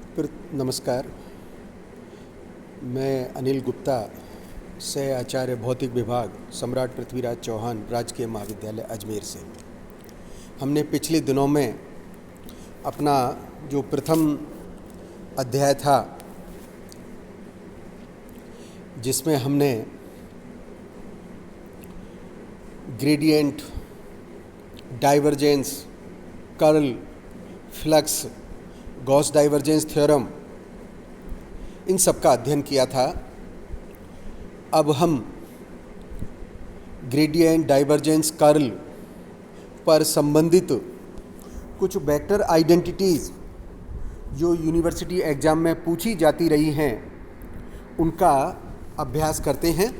नमस्कार। मैं अनिल गुप्ता, सह आचार्य भौतिक विभाग, सम्राट पृथ्वीराज चौहान राजकीय महाविद्यालय अजमेर से। हमने पिछले दिनों में अपना जो प्रथम अध्याय था, जिसमें हमने gradient, divergence, curl, flux, Gauss divergence theorem, इन सब का अध्ययन किया था। अब हम ग्रेडियंट, डाइवर्जेंस, कर्ल पर संबंधित कुछ वेक्टर आइडेंटिटीज़ जो यूनिवर्सिटी एग्ज़ाम में पूछी जाती रही हैं, उनका अभ्यास करते हैं।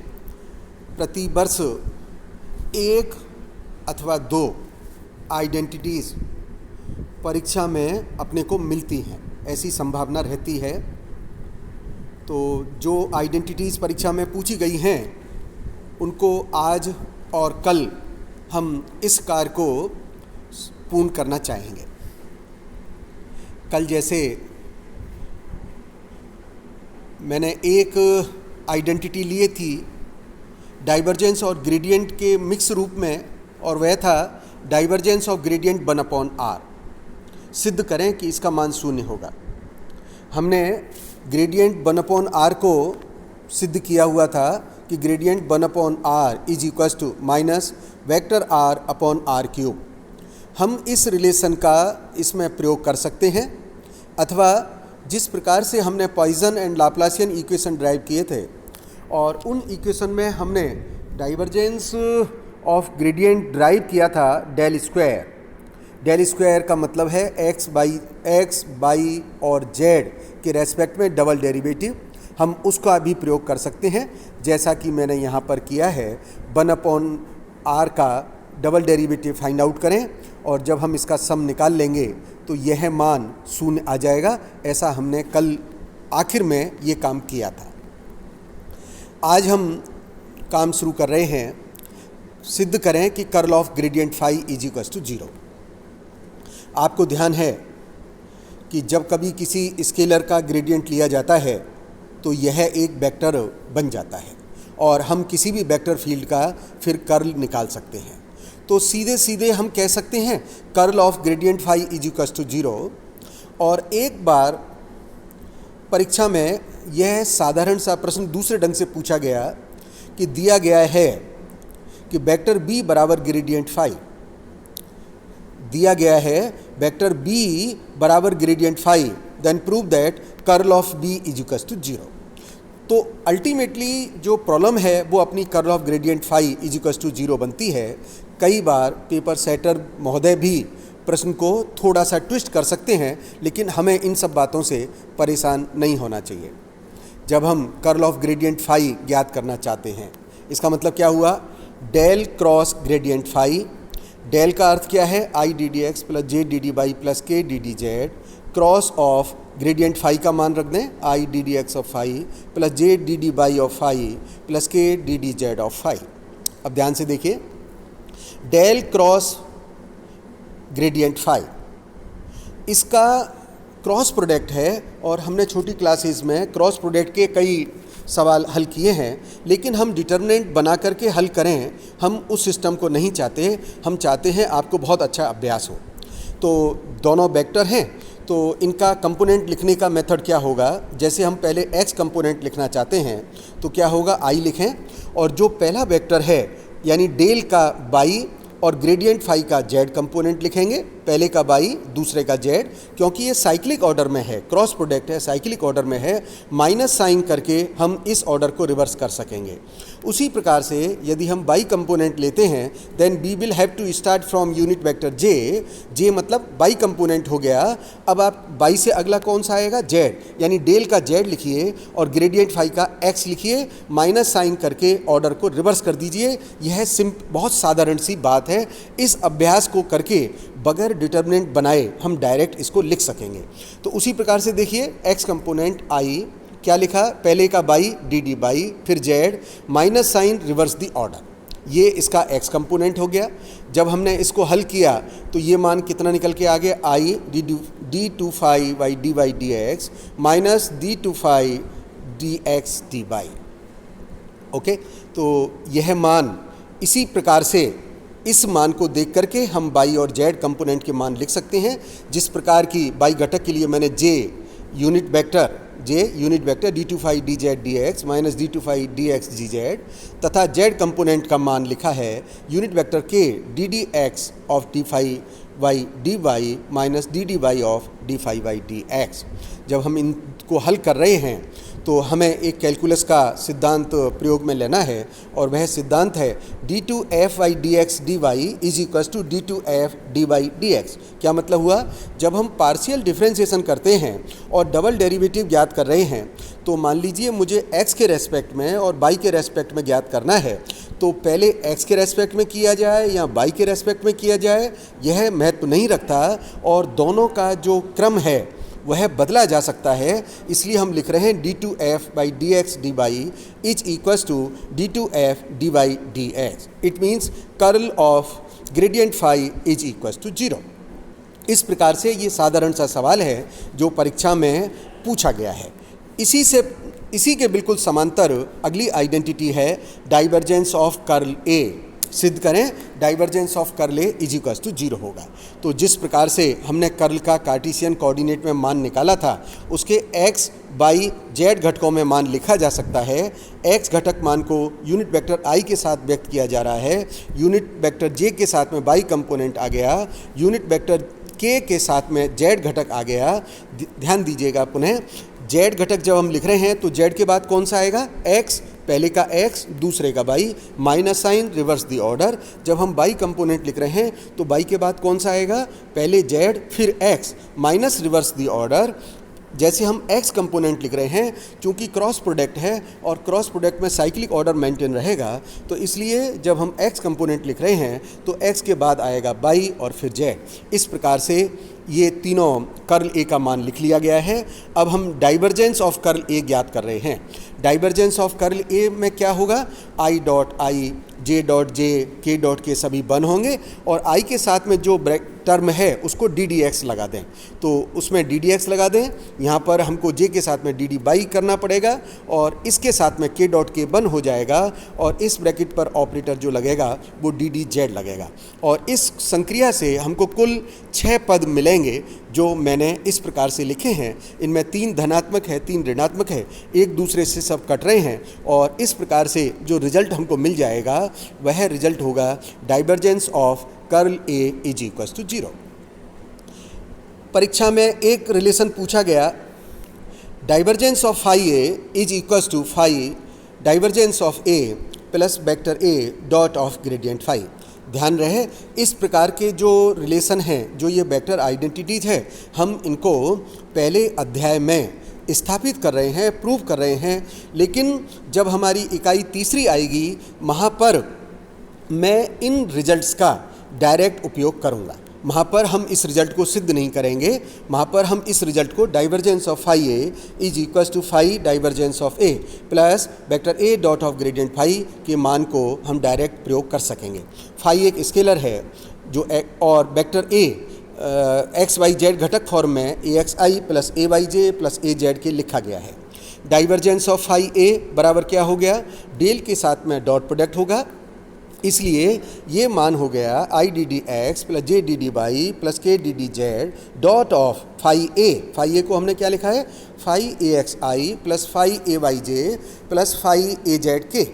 प्रति वर्ष एक अथवा दो आइडेंटिटीज़ परीक्षा में अपने को मिलती हैं, ऐसी संभावना रहती है। तो जो आइडेंटिटीज़ परीक्षा में पूछी गई हैं, उनको आज और कल हम इस कार्य को पूर्ण करना चाहेंगे। कल जैसे मैंने एक आइडेंटिटी ली थी डाइवर्जेंस और ग्रेडियंट के मिक्स रूप में, और वह था डाइवर्जेंस ऑफ ग्रेडियंट 1/r। सिद्ध करें कि इसका मान शून्य होगा। हमने ग्रेडियंट 1/r को सिद्ध किया हुआ था कि gradient 1/r is equals to minus vector r upon r cube. हम इस रिलेशन का इसमें प्रयोग कर सकते हैं, अथवा जिस प्रकार से हमने Poisson and Laplacian equation drive किए थे, और उन इक्वेशन में हमने डाइवर्जेंस ऑफ ग्रेडियंट ड्राइव किया था डेल स्क्वायर। डेल स्क्वायर का मतलब है x बाई और z के रेस्पेक्ट में डबल डेरिवेटिव। हम उसका भी प्रयोग कर सकते हैं, जैसा कि मैंने यहाँ पर किया है। 1/r का डबल डेरिवेटिव फाइंड आउट करें, और जब हम इसका सम निकाल लेंगे तो यह मान शून्य आ जाएगा। ऐसा हमने कल आखिर में ये काम किया था। आज हम काम शुरू कर रहे हैं, सिद्ध करें कि curl of gradient phi is equals to 0। आपको ध्यान है कि जब कभी किसी स्केलर का ग्रेडियंट लिया जाता है तो यह एक वेक्टर बन जाता है, और हम किसी भी वेक्टर फील्ड का फिर कर्ल निकाल सकते हैं। तो सीधे सीधे हम कह सकते हैं curl of gradient phi is equals to 0। और एक बार परीक्षा में यह साधारण सा प्रश्न दूसरे ढंग से पूछा गया कि दिया गया है कि वेक्टर b बराबर ग्रेडियंट फाई, दिया गया है वेक्टर b बराबर gradient phi, then prove that curl of b is equals to 0। तो अल्टीमेटली जो प्रॉब्लम है वो अपनी curl of gradient phi is equals to 0 बनती है। कई बार पेपर सेटर महोदय भी प्रश्न को थोड़ा सा ट्विस्ट कर सकते हैं, लेकिन हमें इन सब बातों से परेशान नहीं होना चाहिए। जब हम कर्ल ऑफ ग्रेडियंट फाई ज्ञात करना चाहते हैं, इसका मतलब क्या हुआ? Del cross gradient phi. Del का अर्थ क्या है? I d d x plus j d d y plus k d d z. Cross of gradient phi का मान रख दें, i d d x of phi plus j d d y of phi plus k d d z of phi. अब ध्यान से देखिए, del cross gradient phi, इसका cross product है, और हमने छोटी क्लासेस में क्रॉस प्रोडक्ट के कई सवाल हल किए हैं, लेकिन हम डिटर्मिनेंट बना करके हल करें, हम उस सिस्टम को नहीं चाहते। हम चाहते हैं आपको बहुत अच्छा अभ्यास हो। तो दोनों वेक्टर हैं, तो इनका कंपोनेंट लिखने का मेथड क्या होगा? जैसे हम पहले x कंपोनेंट लिखना चाहते हैं तो क्या होगा? i लिखें, और जो पहला वेक्टर है यानी डेल का y और ग्रेडियंट फाई का z कंपोनेंट लिखेंगे। पहले का y, दूसरे का z, क्योंकि ये साइक्लिक ऑर्डर में है, क्रॉस प्रोडक्ट है, साइक्लिक ऑर्डर में है। माइनस साइन करके हम इस ऑर्डर को रिवर्स कर सकेंगे। उसी प्रकार से यदि हम y कंपोनेंट लेते हैं, then we will have to start from unit vector j मतलब y कंपोनेंट हो गया। अब आप y से अगला कौन सा आएगा? z, यानी डेल का z लिखिए और ग्रेडियंट फाई का x लिखिए, माइनस साइन करके ऑर्डर को रिवर्स कर दीजिए। यह बहुत साधारण सी बात है। इस अभ्यास को करके बगैर डिटर्मिनेंट बनाए हम डायरेक्ट इसको लिख सकेंगे। तो उसी प्रकार से देखिए, x कंपोनेंट i क्या लिखा? पहले का बाई डी डी बाई, फिर z, minus sign, reverse the order. ये इसका x कंपोनेंट हो गया। जब हमने इसको हल किया तो ये मान कितना निकल के आ गया, i d2phi dy dx minus d2phi dx dy। Okay, तो यह मान इसी प्रकार से इस मान को देख करके हम y और z कंपोनेंट के मान लिख सकते हैं। जिस प्रकार की y घटक के लिए मैंने j unit vector d2phi dz dx minus d2phi dx dz तथा z कंपोनेंट का मान लिखा है unit vector k ddx of d phi y dy minus ddy of d phi y dx। जब हम इनको हल कर रहे हैं तो हमें एक कैलकुलस का सिद्धांत प्रयोग में लेना है और वह सिद्धांत है d2f dx dy is equals to d2f dy dx। क्या मतलब हुआ, जब हम पार्शियल डिफरेंशिएशन करते हैं और डबल डेरिवेटिव ज्ञात कर रहे हैं तो मान लीजिए मुझे x के रेस्पेक्ट में और y के रेस्पेक्ट में ज्ञात करना है, तो पहले x के रेस्पेक्ट में किया जाए या y के रेस्पेक्ट में किया जाए यह महत्व नहीं रखता, और दोनों का जो क्रम है वह बदला जा सकता है। इसलिए हम लिख रहे हैं d2f dx dy is equals to d2f dy dx। It means curl of gradient phi is equals to 0। इस प्रकार से ये साधारण सा सवाल है जो परीक्षा में पूछा गया है। इसी के बिल्कुल समांतर अगली आइडेंटिटी है डाइवर्जेंस ऑफ कर्ल ए। सिद्ध करें divergence of curl A is equals to 0 होगा। तो जिस प्रकार से हमने कर्ल का कार्टेशियन कोऑर्डिनेट में मान निकाला था उसके x, y, z घटकों में मान लिखा जा सकता है। x घटक मान को यूनिट वेक्टर i के साथ व्यक्त किया जा रहा है, यूनिट वेक्टर j के साथ में y कंपोनेंट आ गया, यूनिट वेक्टर k के साथ में z घटक आ गया। ध्यान दीजिएगा पुनः, z घटक जब हम लिख रहे हैं तो z के बाद कौन सा आएगा, x, पहले का x दूसरे का y, minus sign reverse the order. जब हम y कंपोनेंट लिख रहे हैं तो y के बाद कौन सा आएगा, पहले z फिर x minus reverse the order. जैसे हम x कंपोनेंट लिख रहे हैं, चूंकि क्रॉस प्रोडक्ट है और क्रॉस प्रोडक्ट में साइक्लिक ऑर्डर मेंटेन रहेगा, तो इसलिए जब हम x कंपोनेंट लिख रहे हैं तो x के बाद आएगा y और फिर z। इस प्रकार से ये तीनों कर्ल ए का मान लिख लिया गया है। अब हम डाइवर्जेंस ऑफ कर्ल ए ज्ञात कर रहे हैं। डाइवर्जेंस ऑफ कर्ल ए में क्या होगा, i dot I, j dot J, k dot के सभी वन होंगे और i के साथ में जो टर्म है उसको ddx लगा दें, तो उसमें ddx लगा दें। यहाँ पर हमको j के साथ में dd बाई करना पड़ेगा और इसके साथ में k डॉट के वन हो जाएगा और इस ब्रैकेट पर ऑपरेटर जो लगेगा वो ddz लगेगा। और इस संक्रिया से हमको कुल 6 पद मिलेंगे जो मैंने इस प्रकार से लिखे हैं। इनमें 3 धनात्मक है, 3 ऋणात्मक है, एक दूसरे से सब कट रहे हैं और इस प्रकार से जो रिजल्ट हमको मिल जाएगा वह रिजल्ट होगा divergence of curl A is equals to 0। परीक्षा में एक रिलेशन पूछा गया, divergence of phi A is equals to phi divergence of A plus vector A dot of gradient phi. ध्यान रहे इस प्रकार के जो रिलेशन हैं, जो ये वेक्टर आइडेंटिटीज है, हम इनको पहले अध्याय में स्थापित कर रहे हैं, प्रूव कर रहे हैं, लेकिन जब हमारी इकाई तीसरी आएगी वहाँ पर मैं इन रिजल्ट्स का डायरेक्ट उपयोग करूँगा। वहाँ पर हम इस रिजल्ट को सिद्ध नहीं करेंगे, वहाँ पर हम इस रिजल्ट को divergence of phi A is equals to phi divergence of A plus vector A dot of gradient phi के मान को हम डायरेक्ट प्रयोग कर सकेंगे। फाई एक स्केलर है जो और vector A X Y Z घटक फॉर्म में A x I plus A Y J plus A Z के लिखा गया है। डाइवर्जेंस ऑफ फाई ए बराबर क्या हो गया, डेल के साथ में डॉट प्रोडक्ट होगा, इसलिए ये मान हो गया i d d x plus j d d y plus k d d z dot of phi A. Phi A को हमने क्या लिखा है, phi A x I plus phi A Y J plus phi A Z के।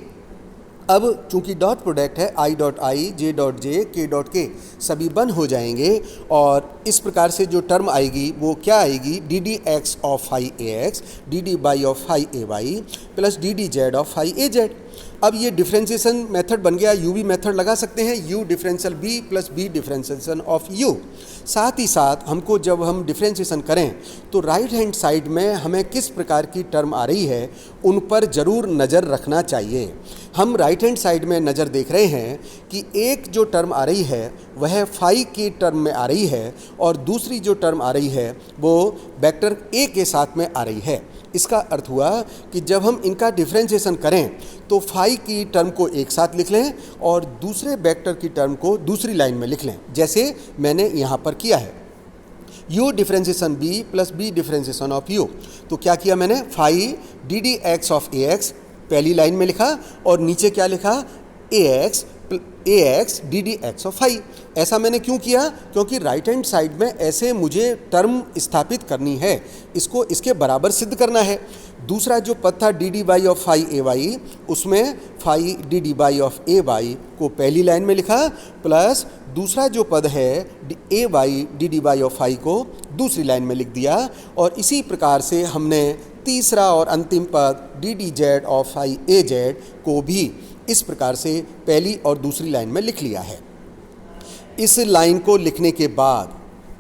अब चूंकि dot product है I dot I, J dot J, के डॉट के सभी वन हो जाएंगे और इस प्रकार से जो टर्म आएगी वो क्या आएगी, d d x of phi A x, d d y of phi A y plus d d z of phi A z. अब ये डिफरेंशिएशन मेथड बन गया, यू वी मेथड लगा सकते हैं, u differential b plus b differentiation of u. साथ ही साथ हमको जब हम डिफरेंशिएशन करें तो राइट हैंड साइड में हमें किस प्रकार की टर्म आ रही है उन पर ज़रूर नज़र रखना चाहिए। हम राइट हैंड साइड में नज़र देख रहे हैं कि एक जो टर्म आ रही है वह फाई के टर्म में आ रही है और दूसरी जो टर्म आ रही है वो वेक्टर ए के साथ में आ रही है। इसका अर्थ हुआ कि जब हम इनका डिफरेंशिएशन करें तो फाई की टर्म को एक साथ लिख लें और दूसरे वेक्टर की टर्म को दूसरी लाइन में लिख लें, जैसे मैंने यहाँ पर किया है। u differentiation b plus b differentiation of u। तो क्या किया मैंने, phi d d x of A x पहली लाइन में लिखा और नीचे क्या लिखा, A x d d x of phi. ऐसा मैंने क्यों किया, क्योंकि राइट हैंड साइड में ऐसे मुझे टर्म स्थापित करनी है, इसको इसके बराबर सिद्ध करना है। दूसरा जो पद था d d y of phi A y, उसमें phi d d y of A y को पहली लाइन में लिखा प्लस दूसरा जो पद है A y d d y of phi को दूसरी लाइन में लिख दिया। और इसी प्रकार से हमने तीसरा और अंतिम पद d d z of phi A z को भी इस प्रकार से पहली और दूसरी लाइन में लिख लिया है। इस लाइन को लिखने के बाद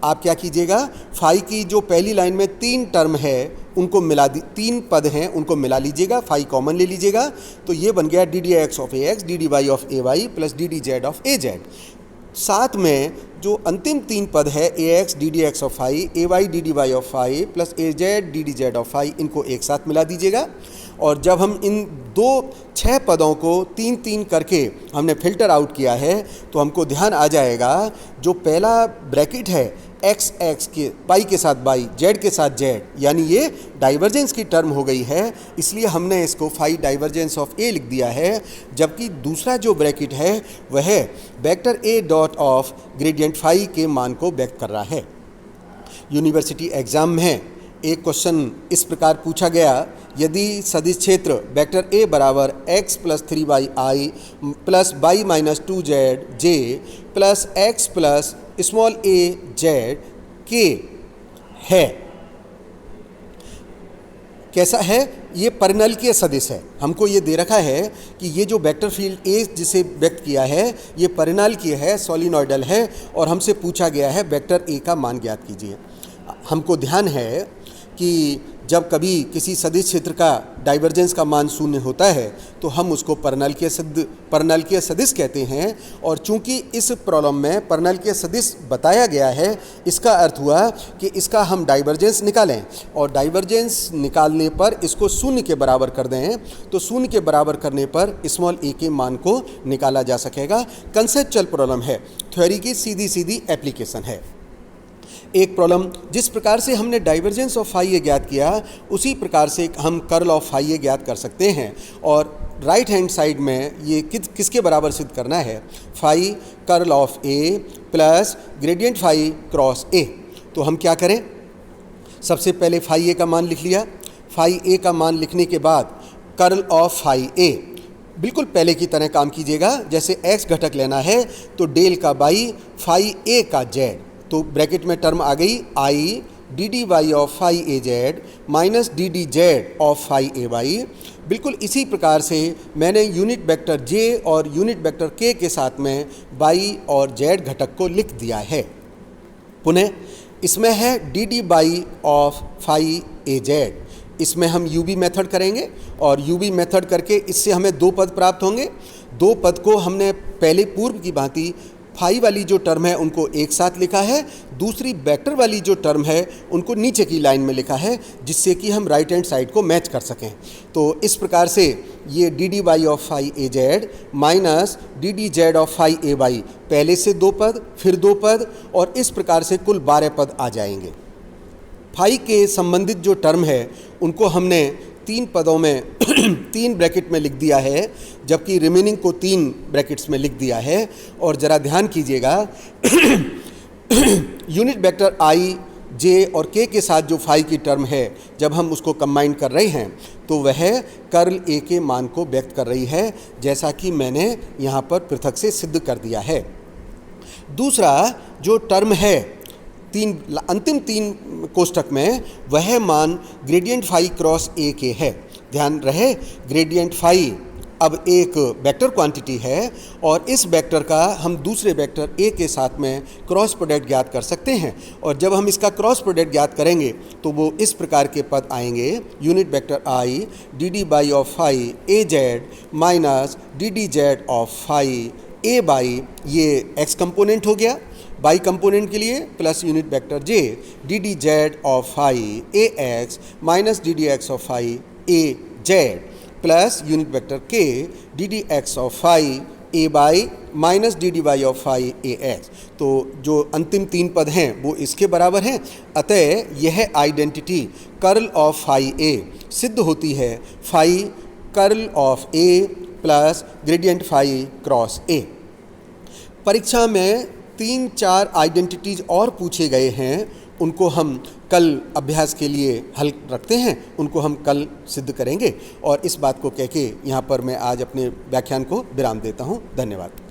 आप क्या कीजिएगा, फाई की जो पहली लाइन में 3 टर्म है उनको मिला 3 पद हैं उनको मिला लीजिएगा, फाई कॉमन ले लीजिएगा, तो ये बन गया d d x of A x d d y of A y plus d d z of A z. साथ में जो अंतिम 3 पद है A x d d x of phi, A y d d y of phi plus A z d d z of phi, इनको एक साथ मिला दीजिएगा। और जब हम इन 6 पदों को 3-3 करके हमने फिल्टर आउट किया है तो हमको ध्यान आ जाएगा जो पहला ब्रैकेट है एक्स एक्स के पाई के साथ बाई, जेड के साथ जेड, यानी ये डाइवर्जेंस की टर्म हो गई है, इसलिए हमने इसको फाई डाइवर्जेंस ऑफ ए लिख दिया है। जबकि दूसरा जो ब्रैकेट है वह vector A dot of gradient phi के मान को व्यक्त कर रहा है। यूनिवर्सिटी एग्जाम में एक क्वेश्चन इस प्रकार पूछा गया, यदि सदिश क्षेत्र वेक्टर ए बराबर x plus 3y I plus by minus 2z J plus x plus small A Z के है, कैसा है, ये परिनलिकीय सदिश है। हमको ये दे रखा है कि ये जो वेक्टर फील्ड ए जिसे व्यक्त किया है ये परिनलिकीय है, सोलिनॉइडल है, और हमसे पूछा गया है वेक्टर ए का मान ज्ञात कीजिए। हमको ध्यान है कि जब कभी किसी सदिश क्षेत्र का डाइवर्जेंस का मान 0 होता है तो हम उसको परिनलिकीय सदिश कहते हैं। और चूंकि इस प्रॉब्लम में परिनलिकीय सदिश बताया गया है, इसका अर्थ हुआ कि इसका हम डाइवर्जेंस निकालें और डाइवर्जेंस निकालने पर इसको 0 के बराबर कर दें, तो 0 के बराबर करने पर स्मॉल ए के मान को निकाला जा सकेगा। कंसेप्चुअल प्रॉब्लम है, थ्योरी की सीधी सीधी एप्लीकेशन है। एक प्रॉब्लम जिस प्रकार से हमने डाइवर्जेंस ऑफ फाई ए ज्ञात किया उसी प्रकार से हम कर्ल ऑफ फाई ए ज्ञात कर सकते हैं। और राइट हैंड साइड में ये किसके बराबर सिद्ध करना है, phi curl of A plus gradient phi cross A. तो हम क्या करें, सबसे पहले फाई ए का मान लिख लिया। फाई ए का मान लिखने के बाद कर्ल ऑफ फाई ए, बिल्कुल पहले की तरह काम कीजिएगा। जैसे एक्स घटक लेना है तो डेल का बाई फाई ए का जेड, तो ब्रैकेट में टर्म आ गई I d d y of phi A z minus d d z of phi A y. बिल्कुल इसी प्रकार से मैंने यूनिट वेक्टर जे और यूनिट वेक्टर के साथ में वाई और जेड घटक को लिख दिया है। पुनः इसमें है d d y of phi A z, इसमें हम यू बी मेथड करेंगे और यू बी मेथड करके इससे हमें 2 पद प्राप्त होंगे। 2 पद को हमने पहले पूर्व की भांति फाई वाली जो टर्म है उनको एक साथ लिखा है, दूसरी वेक्टर वाली जो टर्म है उनको नीचे की लाइन में लिखा है, जिससे कि हम राइट हैंड साइड को मैच कर सकें। तो इस प्रकार से ये d d y of phi A z minus d d z of phi A y, पहले से 2 पद फिर 2 पद और इस प्रकार से कुल 12 पद आ जाएंगे। फाई के संबंधित जो टर्म है उनको हमने 3 पदों में 3 ब्रैकेट में लिख दिया है, जबकि रिमेनिंग को 3 ब्रैकेट्स में लिख दिया है। और ज़रा ध्यान कीजिएगा यूनिट वेक्टर आई जे और के साथ जो फाई की टर्म है जब हम उसको कंबाइन कर रहे हैं तो वह कर्ल ए के मान को व्यक्त कर रही है, जैसा कि मैंने यहाँ पर पृथक से सिद्ध कर दिया है। दूसरा जो टर्म है अंतिम 3 कोष्ठक में वह मान ग्रेडियंट फाई क्रॉस ए के है। ध्यान रहे ग्रेडियंट फाई अब एक वेक्टर क्वांटिटी है और इस वेक्टर का हम दूसरे वेक्टर ए के साथ में क्रॉस प्रोडक्ट ज्ञात कर सकते हैं। और जब हम इसका क्रॉस प्रोडक्ट ज्ञात करेंगे तो वो इस प्रकार के पद आएंगे, unit vector i d d y of phi A z minus d d z of phi A y, ये एक्स कंपोनेंट हो गया, बाई कंपोनेंट के लिए plus unit vector j d d z of phi A x minus d d x of phi A z plus unit vector k d d x of phi A y minus d d y of phi A x. तो जो अंतिम तीन पद हैं वो इसके बराबर हैं, अतः यह identity curl of phi A सिद्ध होती है phi curl of A plus gradient phi cross A. परीक्षा में 3-4 आइडेंटिटीज और पूछे गए हैं, उनको हम कल अभ्यास के लिए हल रखते हैं, उनको हम कल सिद्ध करेंगे। और इस बात को कह के यहाँ पर मैं आज अपने व्याख्यान को विराम देता हूँ। धन्यवाद।